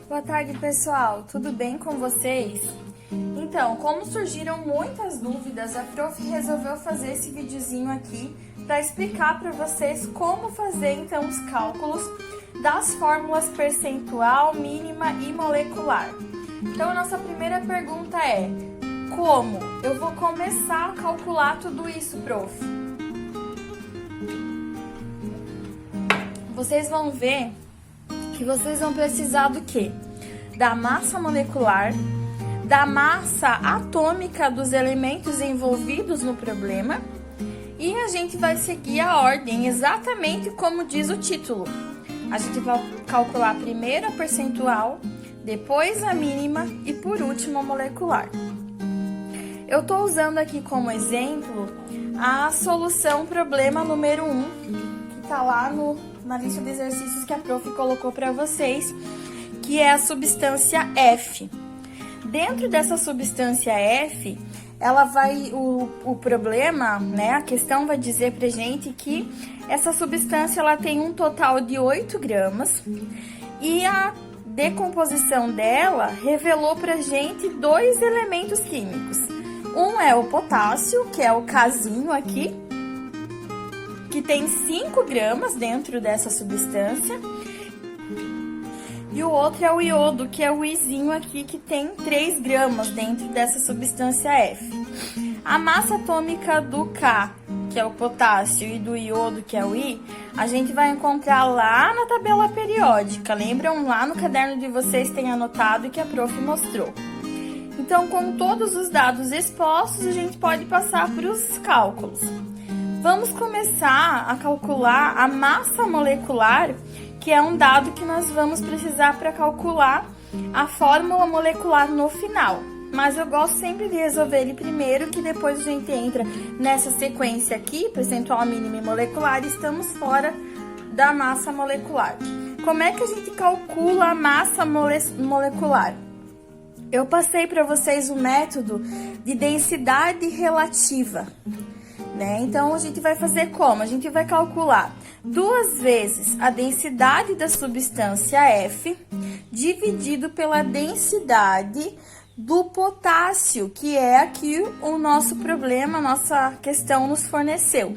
Boa tarde, pessoal. Tudo bem com vocês? Então, como surgiram muitas dúvidas, a Prof resolveu fazer esse videozinho aqui para explicar para vocês como fazer então os cálculos das fórmulas percentual, mínima e molecular. Então, a nossa primeira pergunta é: como eu vou começar a calcular tudo isso, Prof? Vocês vão ver que vocês vão precisar do quê? Da massa molecular, da massa atômica dos elementos envolvidos no problema, e a gente vai seguir a ordem exatamente como diz o título. A gente vai calcular primeiro a percentual, depois a mínima e por último a molecular. Eu estou usando aqui como exemplo a solução problema número 1, que está lá na lista de exercícios que a Prof colocou para vocês, que é a substância F. Dentro dessa substância F, ela vai, o problema, né, a questão vai dizer pra gente que essa substância ela tem um total de 8 gramas e a decomposição dela revelou pra gente dois elementos químicos. Um é o potássio, que é o Kzinho aqui, que tem 5 gramas dentro dessa substância. E o outro é o iodo, que é o Izinho aqui, que tem 3 gramas dentro dessa substância F. A massa atômica do K, que é o potássio, e do iodo, que é o I, a gente vai encontrar lá na tabela periódica. Lembram? Lá no caderno de vocês tem anotado que a Prof mostrou. Então, com todos os dados expostos, a gente pode passar para os cálculos. Vamos começar a calcular a massa molecular, que é um dado que nós vamos precisar para calcular a fórmula molecular no final. Mas eu gosto sempre de resolver ele primeiro, que depois a gente entra nessa sequência aqui, percentual, mínima e molecular, e estamos fora da massa molecular. Como é que a gente calcula a massa molecular? Eu passei para vocês o método de densidade relativa. Então, a gente vai fazer como? A gente vai calcular 2 vezes a densidade da substância F dividido pela densidade do potássio, que é aqui o nosso problema, a nossa questão nos forneceu.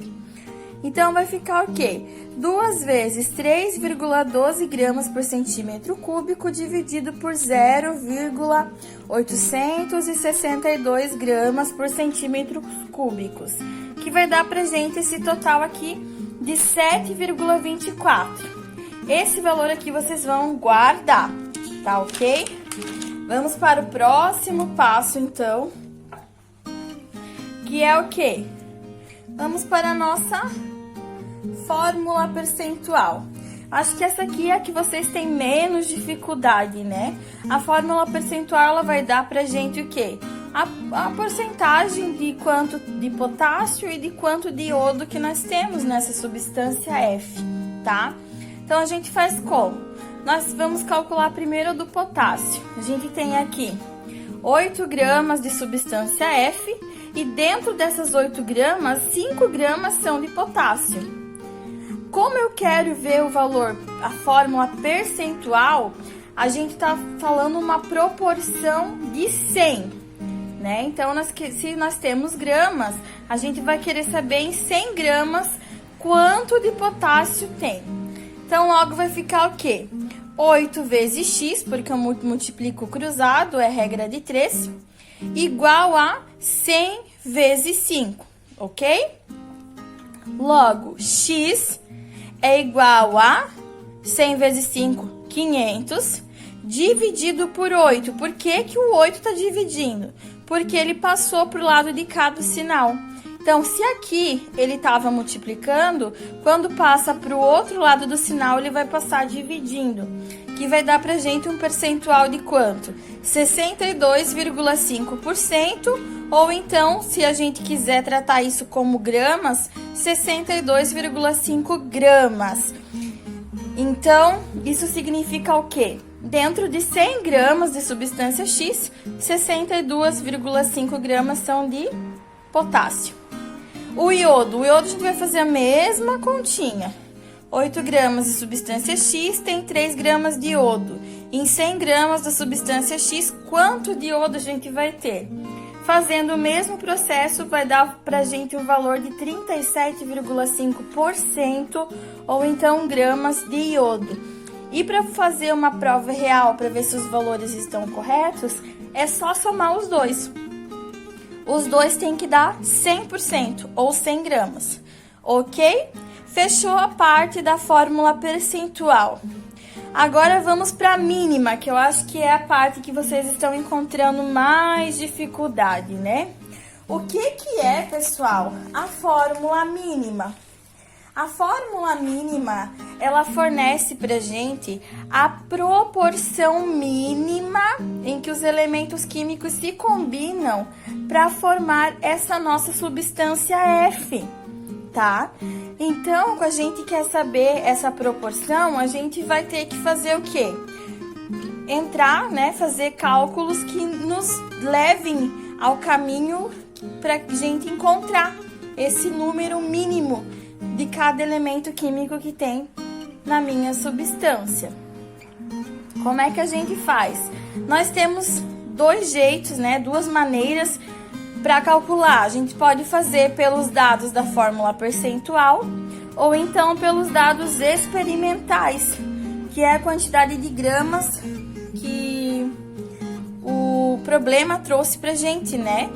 Então, vai ficar o quê? 2 vezes 3,12 gramas por centímetro cúbico dividido por 0,862 gramas por centímetro cúbicos, que vai dar pra gente esse total aqui de 7,24. Esse valor aqui vocês vão guardar, tá ok? Vamos para o próximo passo, então, que é o quê? Vamos para a nossa fórmula percentual. Acho que essa aqui é a que vocês têm menos dificuldade, né? A fórmula percentual, ela vai dar pra gente o quê? A porcentagem de quanto de potássio e de quanto de iodo que nós temos nessa substância F, tá? Então, a gente faz como? Nós vamos calcular primeiro do potássio. A gente tem aqui 8 gramas de substância F e dentro dessas 8 gramas, 5 gramas são de potássio. Como eu quero ver o valor, a fórmula percentual, a gente tá falando uma proporção de 100. Então, se nós temos gramas, a gente vai querer saber em 100 gramas quanto de potássio tem. Então, logo vai ficar o quê? 8 vezes x, porque eu multiplico cruzado, é regra de 3, igual a 100 vezes 5, ok? Logo, x é igual a 100 vezes 5, 500, dividido por 8. Por que que o 8 está dividindo? Porque ele passou para o lado de cá do sinal. Então, se aqui ele estava multiplicando, quando passa para o outro lado do sinal, ele vai passar dividindo, que vai dar para gente um percentual de quanto? 62,5%, ou então, se a gente quiser tratar isso como gramas, 62,5 gramas. Então, isso significa o quê? Dentro de 100 gramas de substância X, 62,5 gramas são de potássio. O iodo a gente vai fazer a mesma continha. 8 gramas de substância X tem 3 gramas de iodo. Em 100 gramas da substância X, quanto de iodo a gente vai ter? Fazendo o mesmo processo, vai dar pra gente o valor de 37,5% ou então gramas de iodo. E para fazer uma prova real, para ver se os valores estão corretos, é só somar os dois. Os dois têm que dar 100% ou 100 gramas, ok? Fechou a parte da fórmula percentual. Agora vamos para a mínima, que eu acho que é a parte que vocês estão encontrando mais dificuldade, né? O que é, pessoal, a fórmula mínima? A fórmula mínima, ela fornece pra gente a proporção mínima em que os elementos químicos se combinam para formar essa nossa substância F, tá? Então, quando a gente quer saber essa proporção, a gente vai ter que fazer o quê? Entrar, né, fazer cálculos que nos levem ao caminho para a gente encontrar esse número mínimo de cada elemento químico que tem na minha substância. Como é que a gente faz? Nós temos dois jeitos, né, duas maneiras para calcular. A gente pode fazer pelos dados da fórmula percentual ou então pelos dados experimentais, que é a quantidade de gramas que o problema trouxe pra gente, né?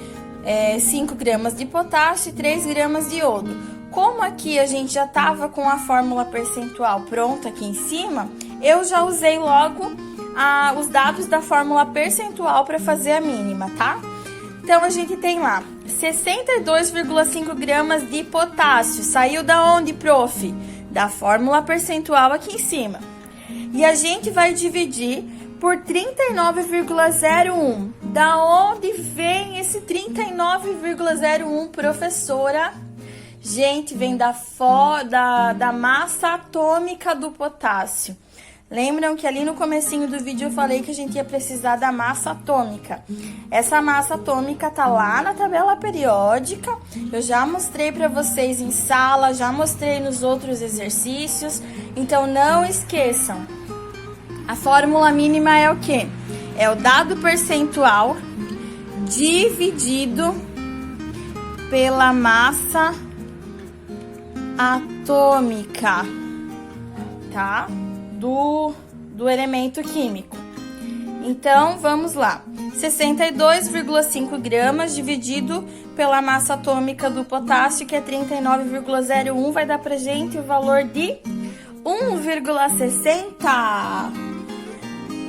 5 gramas de potássio e 3 gramas de iodo. Como aqui a gente já estava com a fórmula percentual pronta aqui em cima, eu já usei logo os dados da fórmula percentual para fazer a mínima, tá? Então, a gente tem lá 62,5 gramas de potássio. Saiu da onde, prof? Da fórmula percentual aqui em cima. E a gente vai dividir por 39,01. Da onde vem esse 39,01, professora? Gente, vem da massa atômica do potássio. Lembram que ali no comecinho do vídeo eu falei que a gente ia precisar da massa atômica. Essa massa atômica tá lá na tabela periódica. Eu já mostrei para vocês em sala, já mostrei nos outros exercícios. Então não esqueçam. A fórmula mínima é o quê? É o dado percentual dividido pela massa atômica, tá? Do elemento químico. Então, vamos lá. 62,5 gramas dividido pela massa atômica do potássio, que é 39,01, vai dar pra gente o valor de 1,60.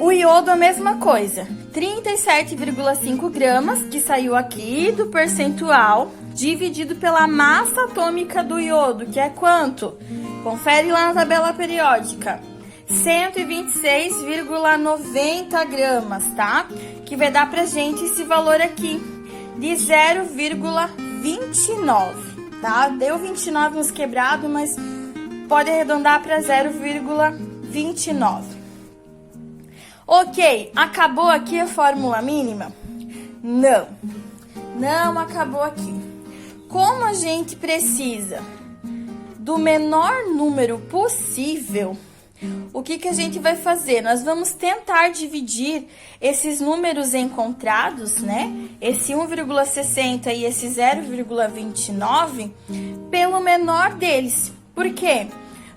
O iodo, a mesma coisa. 37,5 gramas, que saiu aqui do percentual, dividido pela massa atômica do iodo, que é quanto? Confere lá na tabela periódica. 126,90 gramas, tá? Que vai dar pra gente esse valor aqui de 0,29, tá? Deu 29 nos quebrados, mas pode arredondar para 0,29. Ok, acabou aqui a fórmula mínima? Não, não acabou aqui. Como a gente precisa do menor número possível, o que a gente vai fazer? Nós vamos tentar dividir esses números encontrados, né? Esse 1,60 e esse 0,29 pelo menor deles. Por quê?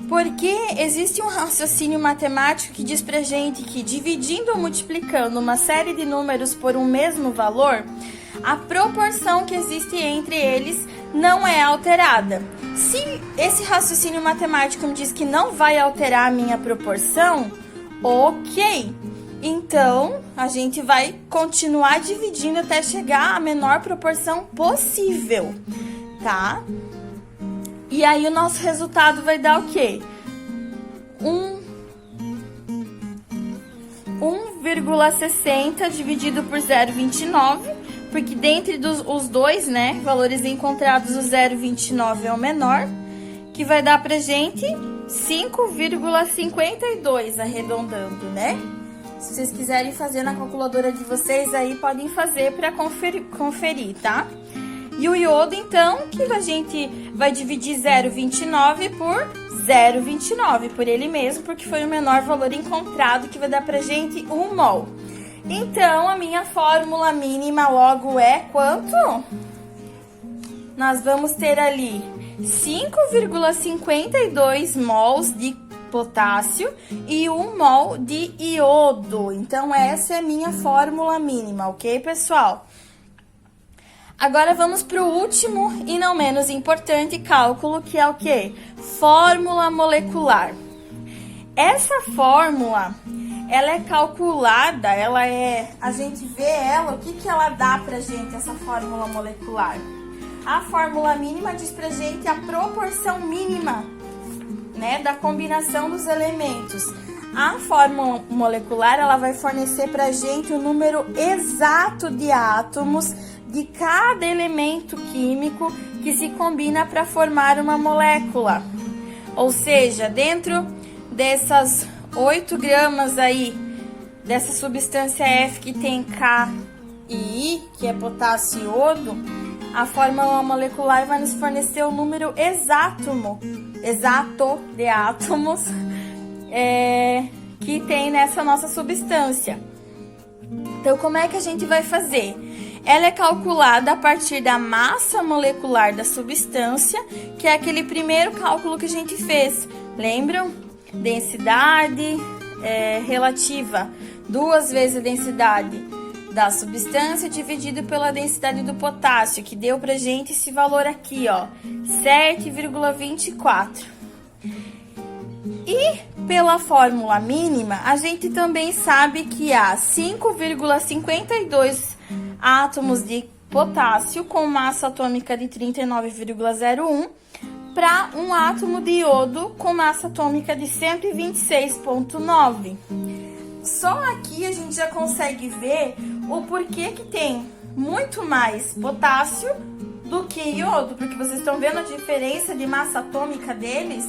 Porque existe um raciocínio matemático que diz pra gente que dividindo ou multiplicando uma série de números por um mesmo valor, a proporção que existe entre eles não é alterada. Se esse raciocínio matemático me diz que não vai alterar a minha proporção, ok. Então, a gente vai continuar dividindo até chegar à menor proporção possível, tá? E aí o nosso resultado vai dar o quê? 1,60 dividido por 0,29, porque dentre os dois, né, valores encontrados, o 0,29 é o menor, que vai dar pra gente 5,52, arredondando, né? Se vocês quiserem fazer na calculadora de vocês, aí podem fazer para conferir, tá? E o iodo, então, que a gente vai dividir 0,29 por 0,29, por ele mesmo, porque foi o menor valor encontrado, que vai dar pra gente 1 mol. Então, a minha fórmula mínima logo é quanto? Nós vamos ter ali 5,52 mols de potássio e 1 mol de iodo. Então, essa é a minha fórmula mínima, ok, pessoal? Agora, vamos para o último e não menos importante cálculo, que é o quê? Fórmula molecular. Essa fórmula, ela é calculada, a gente vê ela, o que ela dá pra gente, essa fórmula molecular? A fórmula mínima diz pra gente a proporção mínima, né, da combinação dos elementos. A fórmula molecular, ela vai fornecer pra gente o número exato de átomos de cada elemento químico que se combina para formar uma molécula. Ou seja, dentro dessas 8 gramas aí, dessa substância F que tem K e I, que é potássio e iodo, a fórmula molecular vai nos fornecer o número exato de átomos que tem nessa nossa substância. Então, como é que a gente vai fazer? Ela é calculada a partir da massa molecular da substância, que é aquele primeiro cálculo que a gente fez. Lembram? Densidade relativa, 2 vezes a densidade da substância dividido pela densidade do potássio, que deu pra gente esse valor aqui, ó, 7,24. E pela fórmula mínima, a gente também sabe que há 5,52 átomos de potássio com massa atômica de 39,01 para um átomo de iodo com massa atômica de 126,9. Só aqui a gente já consegue ver o porquê que tem muito mais potássio do que iodo, porque vocês estão vendo a diferença de massa atômica deles.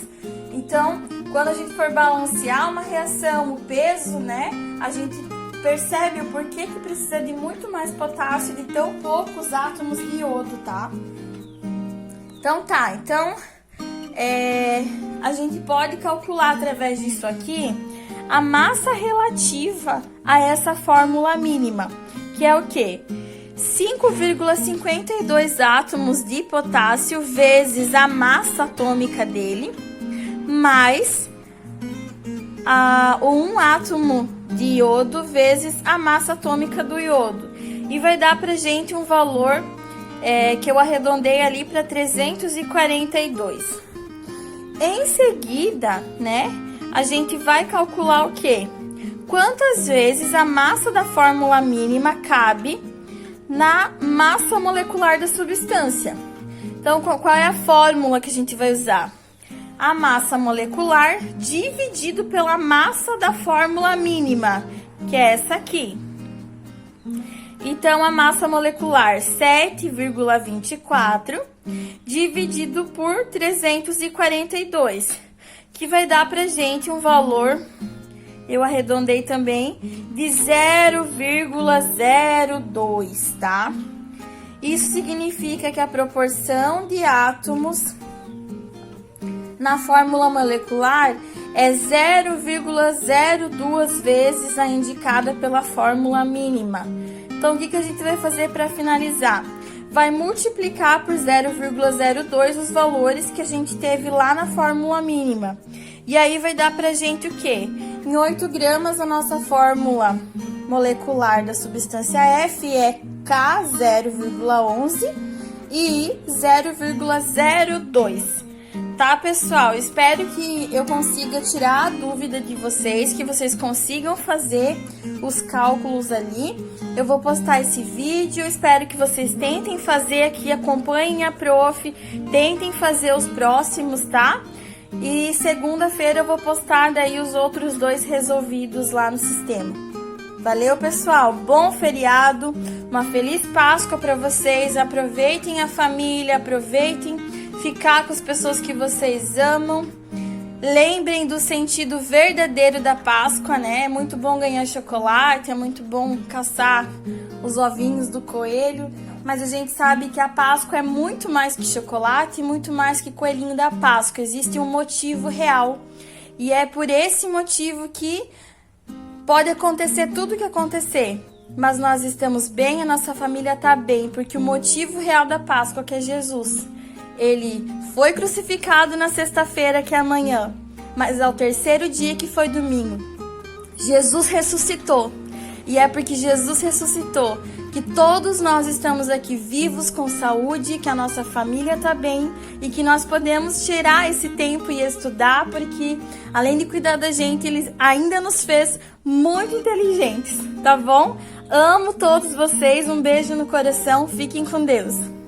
Então, quando a gente for balancear uma reação, o peso, né, a gente percebe o porquê que precisa de muito mais potássio de tão poucos átomos de iodo, tá? Então, a gente pode calcular através disso aqui a massa relativa a essa fórmula mínima, que é o quê? 5,52 átomos de potássio vezes a massa atômica dele, mais 1 átomo de iodo vezes a massa atômica do iodo. E vai dar pra gente um valor que eu arredondei ali para 342. Em seguida, né, a gente vai calcular o quê? Quantas vezes a massa da fórmula mínima cabe na massa molecular da substância. Então, qual é a fórmula que a gente vai usar? A massa molecular dividido pela massa da fórmula mínima, que é essa aqui. Então, a massa molecular 7,24 dividido por 342, que vai dar pra gente um valor, eu arredondei também, de 0,02, tá? Isso significa que a proporção de átomos na fórmula molecular é 0,02 vezes a indicada pela fórmula mínima. Então, o que a gente vai fazer para finalizar? Vai multiplicar por 0,02 os valores que a gente teve lá na fórmula mínima. E aí vai dar pra gente o quê? Em 8 gramas, a nossa fórmula molecular da substância F é K 0,11 e 0,02. Tá, pessoal? Espero que eu consiga tirar a dúvida de vocês, que vocês consigam fazer os cálculos ali. Eu vou postar esse vídeo, espero que vocês tentem fazer aqui, acompanhem a prof, tentem fazer os próximos, tá? E segunda-feira eu vou postar daí os outros 2 resolvidos lá no sistema. Valeu, pessoal! Bom feriado, uma feliz Páscoa para vocês, aproveitem a família, aproveitem ficar com as pessoas que vocês amam. Lembrem do sentido verdadeiro da Páscoa, né? É muito bom ganhar chocolate, é muito bom caçar os ovinhos do coelho. Mas a gente sabe que a Páscoa é muito mais que chocolate e muito mais que coelhinho da Páscoa. Existe um motivo real. E é por esse motivo que pode acontecer tudo o que acontecer. Mas nós estamos bem, a nossa família está bem. Porque o motivo real da Páscoa que é Jesus. Ele foi crucificado na sexta-feira, que é amanhã. Mas ao terceiro dia, que foi domingo, Jesus ressuscitou. E é porque Jesus ressuscitou que todos nós estamos aqui vivos, com saúde, que a nossa família está bem e que nós podemos tirar esse tempo e estudar, porque além de cuidar da gente, Ele ainda nos fez muito inteligentes, tá bom? Amo todos vocês, um beijo no coração, fiquem com Deus.